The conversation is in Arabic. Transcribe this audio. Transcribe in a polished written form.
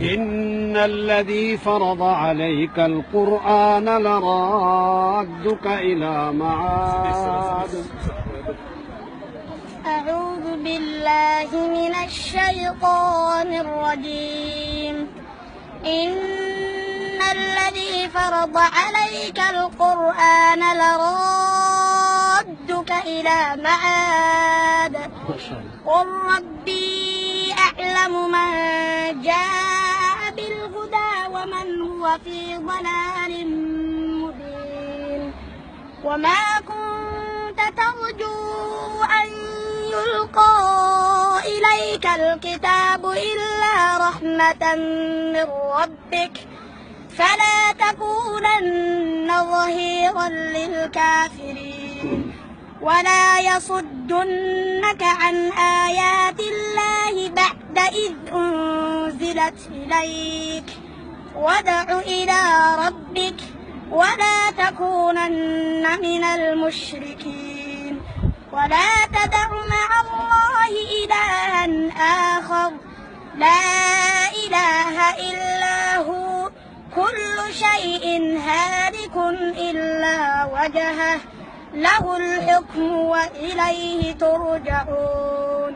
إن الذي فرض عليك القرآن لرادك إلى معاد. أعوذ بالله من الشيطان الرجيم. إن الذي فرض عليك القرآن لرادك إلى معاد قل ربي أعلم من جاء بالهدى ومن هو في ضلال مبين. وما كنت ترجو أن يلقى إليك الكتاب إلا رحمة من ربك فلا تكونن ظهيرا للكافرين. ولا يصدنك عن آيات الله بعد إذ أنزلت إليك وادع إلى ربك ولا تكونن من المشركين. ولا تدع مع الله إلها آخر لا إله إلا هو كل شيء هالك إلا وجهه له الحكم وإليه ترجعون.